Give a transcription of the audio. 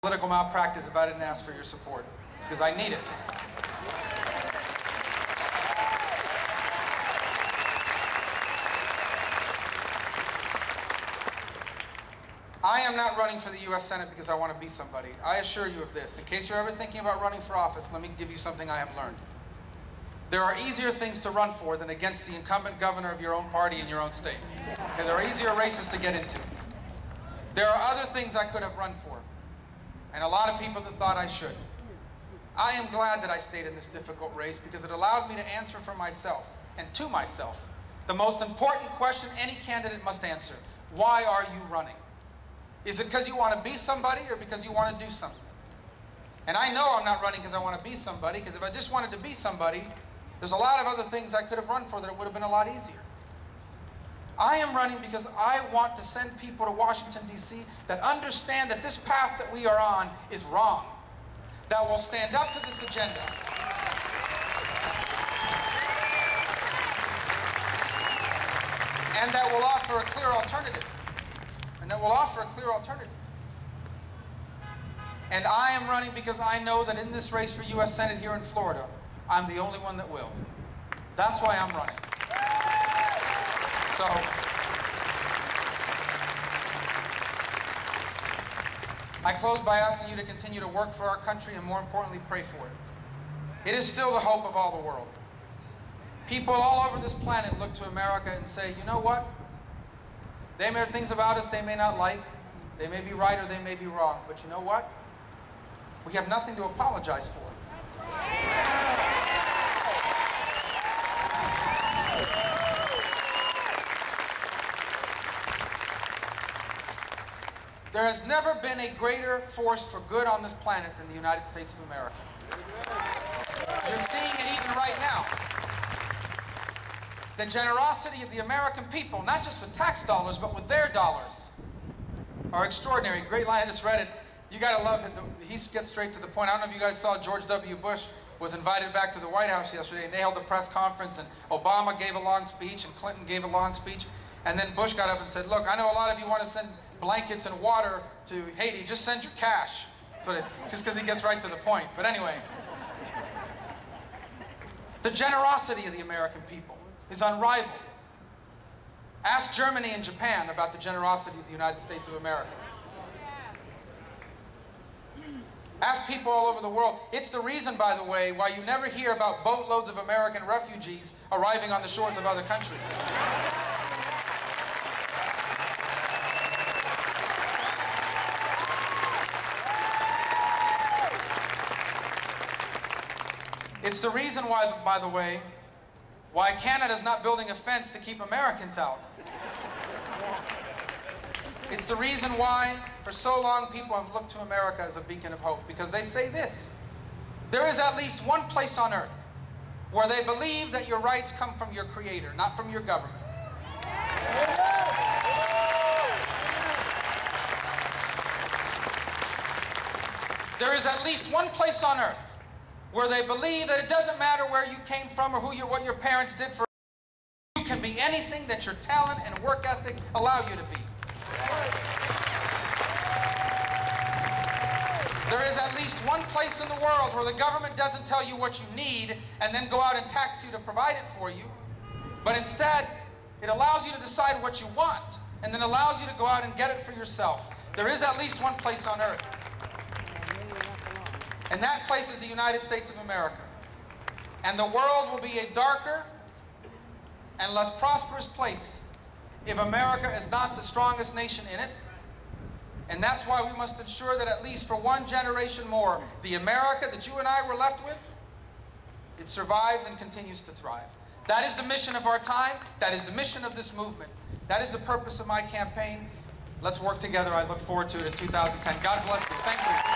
Political malpractice if I didn't ask for your support, because I need it. I am not running for the U.S. Senate because I want to be somebody. I assure you of this. In case you're ever thinking about running for office, let me give you something I have learned. There are easier things to run for than against the incumbent governor of your own party in your own state. Okay, there are easier races to get into. There are other things I could have run for, and a lot of people that thought I should. I am glad that I stayed in this difficult race because it allowed me to answer for myself and to myself the most important question any candidate must answer. Why are you running? Is it because you want to be somebody or because you want to do something? And I know I'm not running because I want to be somebody, because if I just wanted to be somebody, there's a lot of other things I could have run for that it would have been a lot easier. I am running because I want to send people to Washington, D.C. that understand that this path that we are on is wrong, that will stand up to this agenda. And that will offer a clear alternative. And I am running because I know that in this race for U.S. Senate here in Florida, I'm the only one that will. That's why I'm running. So, I close by asking you to continue to work for our country and, more importantly, pray for it. It is still the hope of all the world. People all over this planet look to America and say, you know what? There are things about us they may not like. They may be right or they may be wrong. But you know what? We have nothing to apologize for. There has never been a greater force for good on this planet than the United States of America. You're seeing it even right now. The generosity of the American people, not just with tax dollars, but with their dollars, are extraordinary. Great line, I just read it. You gotta love it. He gets straight to the point. I don't know if you guys saw George W. Bush was invited back to the White House yesterday, and they held a press conference, and Obama gave a long speech, and Clinton gave a long speech, and then Bush got up and said, look, I know a lot of you want to send blankets and water to Haiti, just send your cash. Just because he gets right to the point. But anyway, the generosity of the American people is unrivaled. Ask Germany and Japan about the generosity of the United States of America. Ask people all over the world. It's the reason, by the way, why you never hear about boatloads of American refugees arriving on the shores of other countries. It's the reason why, by the way, why Canada's not building a fence to keep Americans out. It's the reason why, for so long, people have looked to America as a beacon of hope, because they say this: there is at least one place on earth where they believe that your rights come from your Creator, not from your government. There is at least one place on earth where they believe that it doesn't matter where you came from or what your parents did for you. You can be anything that your talent and work ethic allow you to be. There is at least one place in the world where the government doesn't tell you what you need and then go out and tax you to provide it for you, but instead it allows you to decide what you want and then allows you to go out and get it for yourself. There is at least one place on earth. And that place is the United States of America. And the world will be a darker and less prosperous place if America is not the strongest nation in it. And that's why we must ensure that at least for one generation more, the America that you and I were left with, it survives and continues to thrive. That is the mission of our time. That is the mission of this movement. That is the purpose of my campaign. Let's work together. I look forward to it in 2010. God bless you. Thank you.